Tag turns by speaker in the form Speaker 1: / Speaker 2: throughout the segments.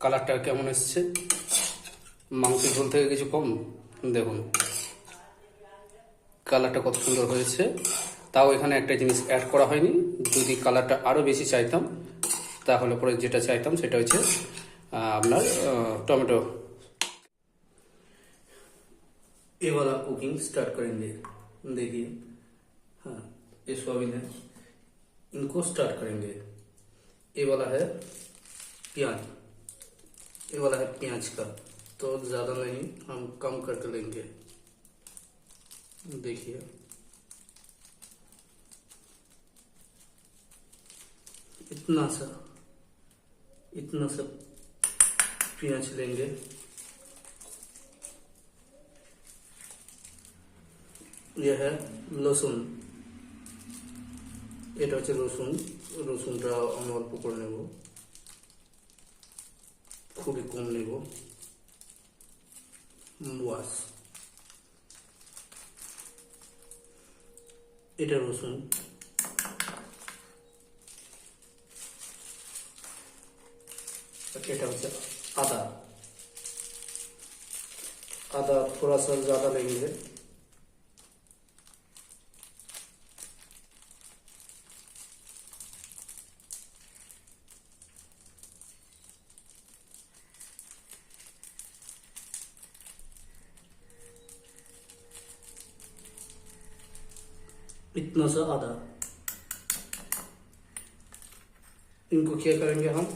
Speaker 1: কালারটা কেমন এসছে, মাংসের ঝোল থেকে কিছু কম। দেখুন কালারটা কত সুন্দর হয়েছে। তাও এখানে একটা জিনিস অ্যাড করা হয়নি, যদি কালারটা আরও বেশি চাইতাম তাহলে পরে যেটা চাইতাম সেটা হচ্ছে আপনার टोमेटो। ये वाला कुकिंग स्टार्ट करेंगे। देखिए हाँ, ये सोयाबीन है, इनको स्टार्ट करेंगे। ये वाला है प्याज, ये वाला है प्याज का, तो ज़्यादा नहीं, हम कम करके लेंगे। देखिए इतना सा प्याज लेंगे। यह है लसुन, এটা হচ্ছে রসুন। রসুনটা আমি অল্প করে নেব, খুবই কম নেব। ওয়াশ, এটা রসুন। এটা হচ্ছে আদা। आधा थोड़ा सा ज़्यादा लेंगे। इतना सा आधा। इनको क्या करेंगे हम,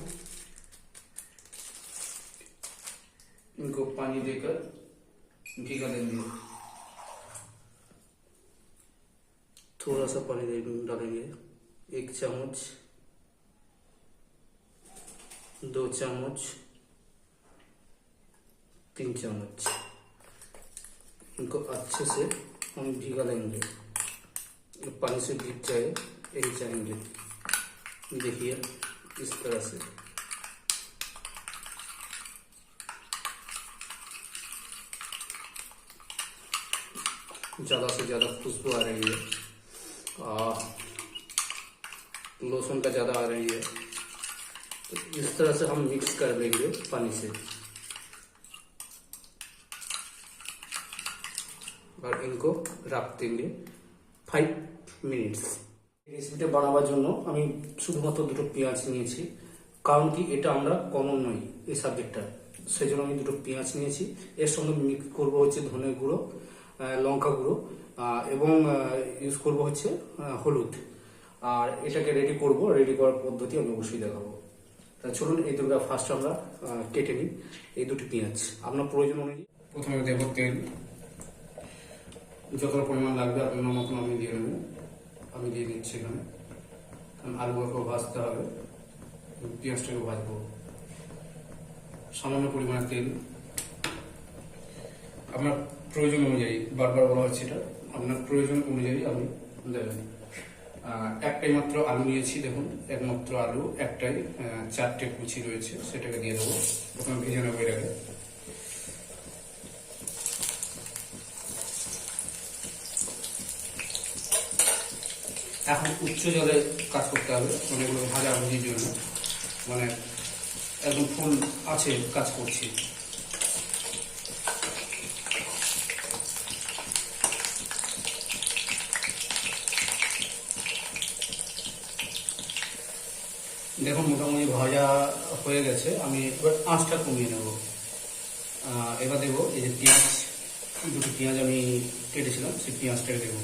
Speaker 1: इनको पानी देकर भिगा देंगे। थोड़ा सा पानी डालेंगे, 1 चम्मच, 2 चम्मच, 3 चम्मच। इनको अच्छे से हम भिगा लेंगे, पानी से भीग जाए यही चाहेंगे। देखिए इस तरह से। ज़्यादा से ज़्यादा खुशबू आ रही है, लहसुन का ज़्यादा आ रही है, तो इस तरह से हम मिक्स कर लेंगे पानी से। और इनको रख देंगे 5 মিনিটস। রেসিপিটা বানাবার জন্য আমি শুধুমাত্র 2টো পেঁয়াজ নিয়েছি, কারণ কি এটা আমরা কমন নই এই সাবজেক্টটা, সেই জন্য আমি 2টো পেঁয়াজ নিয়েছি। এর সঙ্গে মিক্স করবো হচ্ছে ধনে গুঁড়ো, লঙ্কা গুঁড়ো এবং ইউজ করবো হচ্ছে হলুদ। আর এটাকে রেডি করব, রেডি করার পদ্ধতি আমি অবশ্যই দেখাবো। তা চলুন এই দুটো ফার্স্ট আমরা কেটে নিই এই 2টি পেঁয়াজ আপনার প্রয়োজন অনুযায়ী। প্রথমে দেবো তেল, যতটা পরিমাণ লাগবে আপনার মতন আমি দিয়ে নেব। আমি দিয়ে দিচ্ছি এখানে, কারণ আলুগুলোকেও ভাজতে হবে, পেঁয়াজটাকেও ভাজবো। সামান্য পরিমাণে তেল, আপনার প্রয়োজন অনুযায়ী, বারবার বলা হচ্ছে এটা আপনার প্রয়োজন অনুযায়ী আপনি দেবেন। একটাই মাত্র আলু নিয়েছি, দেখুন একমাত্র আলু একটাই, 4টে কুচি রয়েছে, সেটাকে দিয়ে দেবো। প্রথমে ভেজে নেবো এটাকে। এখন উচ্চ জলে কাজ করতে হবে, মানে এগুলো ভাজা ভুজির জন্য, মানে একদম ফুল আছে কাজ করছি। দেখুন মোটামুটি ভাজা হয়ে গেছে, আমি এবার আঁচটা কমিয়ে নেব। এবার দেবো এই যে পেঁয়াজ, 2টি পেঁয়াজ আমি কেটেছিলাম, সেই পেঁয়াজটাকে দেবো।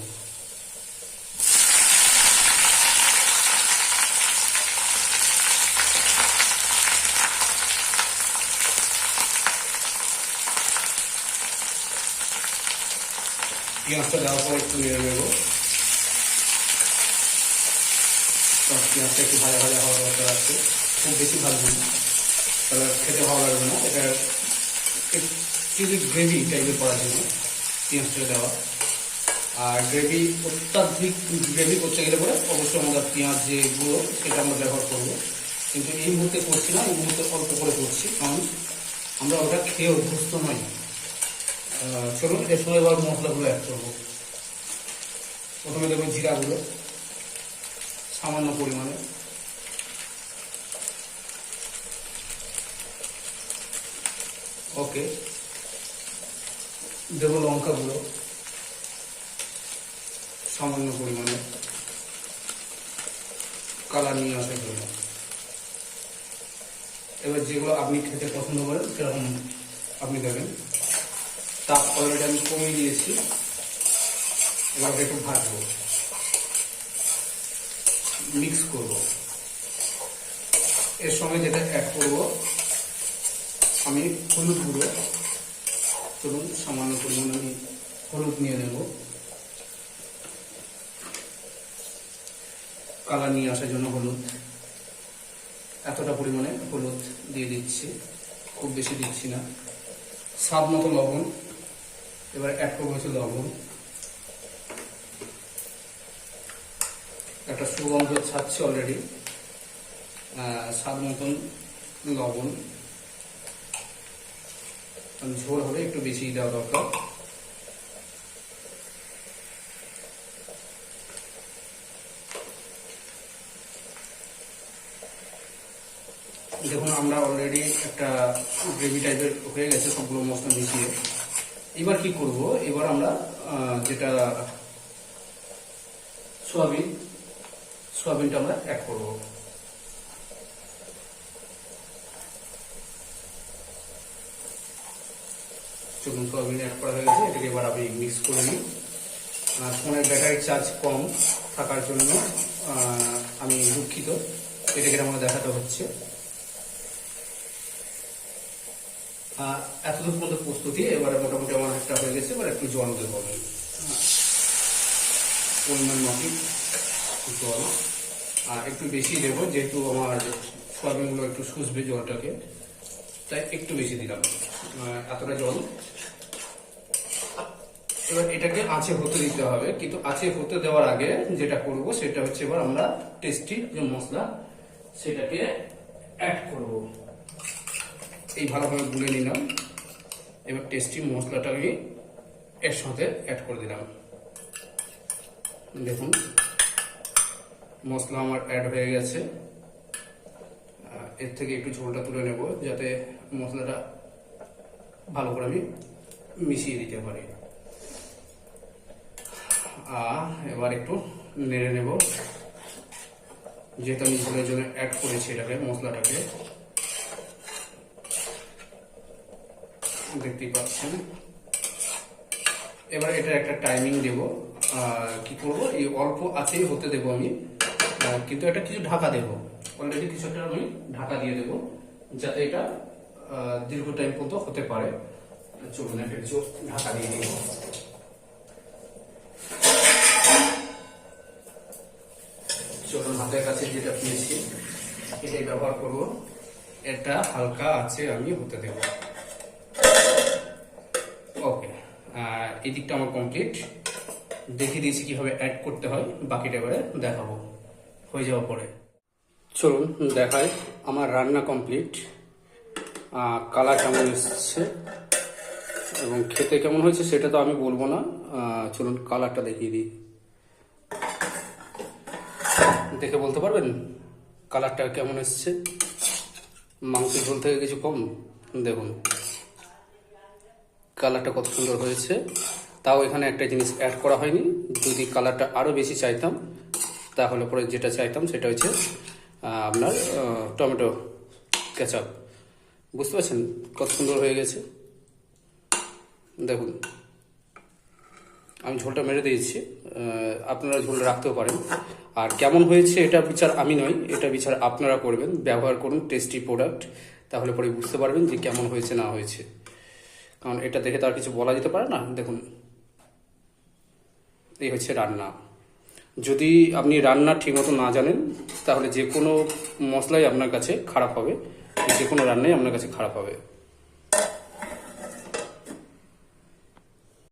Speaker 1: পেঁয়াজটা দেওয়ার পর একটু নেড়ে নেবো। পেঁয়াজটা একটু ভাজা ভাজা হওয়ার দরকার আছে, খুব বেশি ভাজবো না, তাহলে খেতে ভালো লাগবে না। এটা একটু গ্রেভি টাইপের করার জন্য পেঁয়াজটাকে দেওয়া। আর গ্রেভি, অত্যাধিক গ্রেভি করতে গেলে পরে অবশ্যই আমাদের পেঁয়াজ যে গুঁড়ো সেটা আমরা ব্যবহার করবো, কিন্তু এই মুহূর্তে করছি না, এই মুহূর্তে অল্প করে করছি, কারণ আমরা ওটা খেয়ে অভ্যস্ত নই। চলুন এর সময় এবার মশলাগুলো অ্যাড করবো। প্রথমে দেবো জিরা গুঁড়ো সামান্য পরিমাণে, ওকে, দেবো লঙ্কা গুঁড়ো সামান্য পরিমাণে কালার নিয়ে আসার জন্য। এবার যেগুলো আপনি খেতে পছন্দ করেন সেরকম আপনি দেবেন। তাপ অলরেডি আমি কমিয়ে দিয়েছি। এবার একটু ভাজবো, মিক্স করব। এর সঙ্গে যেটা অ্যাড করব আমি হলুদ গুঁড়ো। চলুন সামান্য পরিমাণে আমি হলুদ নিয়ে নেব কালার নিয়ে আসার জন্য। হলুদ এতটা পরিমাণে হলুদ দিয়ে দিচ্ছি, খুব বেশি দিচ্ছি না। স্বাদ মতো লবণ, এবার অ্যাড করবো হচ্ছে লবণ। একটা সুগন্ধ ছাড়ছে অলরেডি। স্বাদ মতন লবণ, ঝোল হবে একটু বেশি দেওয়া দরকার। দেখুন আমরা অলরেডি একটা গ্রেভি টাইপের হয়ে গেছে সবগুলো মশলা মিশিয়ে। এবার কি করব, এবার আমরা যেটা সোয়াবিনটা আমরা অ্যাড করব। চলুন সোয়াবিন অ্যাড করা হয়ে গেছে, এটাকে এবার আমি মিক্স করে নিই। ফোনের ব্যাটারি চার্জ কম থাকার জন্য আমি দুঃখিত, এটাকে আমরা দেখাতে হচ্ছে। এতদূর পর্যন্ত প্রস্তুতি। এবারে মোটামুটি আমার একটা হয়ে গেছে। এবার একটু জল দেবো আমি, পরিমাণ মাফিক জল। আর একটু বেশি দেবো যেহেতু আমার সোয়াবিনগুলো একটু শুষবে জলটাকে, তাই একটু বেশি দিলাম এতটা জল। এবার এটাকে আঁচে হতে দিতে হবে, কিন্তু আঁচে হতে দেওয়ার আগে যেটা করব সেটা হচ্ছে এবার আমরা টেস্টি যে মশলা সেটাকে অ্যাড করব। এই ভালোভাবে গুলে নিলাম। এবার টেস্টি মশলাটা আমি এর সাথে অ্যাড করে দিলাম। দেখুন মশলা আমার অ্যাড হয়ে গেছে। এর থেকে একটু ঝোলটা তুলে নেব যাতে মশলাটা ভালো করে আমি মিশিয়ে দিতে পারি। এবার একটু নেড়ে নেব, যেহেতু আমি ঝোলের জন্য অ্যাড করেছি এটাকে, মশলাটাকে দেখতেই পাচ্ছেন। এবার এটা একটা টাইমিং দেব। কি করব, এই অল্প আঁচেই হতে দেব আমি, কিন্তু এটা কিছু ঢাকা দেব। অলরেডি কিছু একটা আমি ঢাকা দিয়ে দেব যাতে এটা দীর্ঘ টাইম পর্যন্ত হতে পারে। চলুন একটা কিছু ঢাকা দিয়ে দেব। চলুন হাতের কাছে যেটা পেয়েছি এটাই ব্যবহার করব। এটা হালকা আছে আমি হতে দেব। ওকে, এই দিকটা আমার কমপ্লিট। দেখিয়ে দিয়েছি কিভাবে অ্যাড করতে হয়, বাকিটা এবারে দেখাবো হয়ে যাওয়ার পরে। চলুন দেখাই আমার রান্না কমপ্লিট। কালার কেমন এসছে এবং খেতে কেমন হয়েছে সেটা তো আমি বলবো না। চলুন কালারটা দেখিয়ে দিই। দেখে বলতে পারবেন কালারটা কেমন এসছে? মাংসের ঝোল থেকে কিছু কম। দেখুন কালারটা কত সুন্দর হয়েছে। তাও এখানে একটা জিনিস অ্যাড করা হয়নি। যদি কালারটা আরও বেশি চাইতাম তাহলে পরে যেটা চাইতাম সেটা হচ্ছে আপনার টমেটো কেচাপ। বুঝতে পারছেন কত সুন্দর হয়ে গেছে। দেখুন আমি ঝোলটা মেরে দিয়েছি, আপনারা ঝোল রাখতেও পারেন। আর কেমন হয়েছে এটা বিচার আমি নই, এটা বিচার আপনারা করবেন। ব্যবহার করুন টেস্টি প্রোডাক্ট, তাহলে পরে বুঝতে পারবেন যে কেমন হয়েছে না হয়েছে। কারণ এটা দেখে তো আর কিছু বলা যেতে পারে না। দেখুন এই হচ্ছে রান্না। যদি আপনি রান্না ঠিকমতো না জানেন তাহলে যে কোনো মশলাই আপনার কাছে খারাপ হবে, যে কোনো রান্নাই আপনার কাছে খারাপ হবে।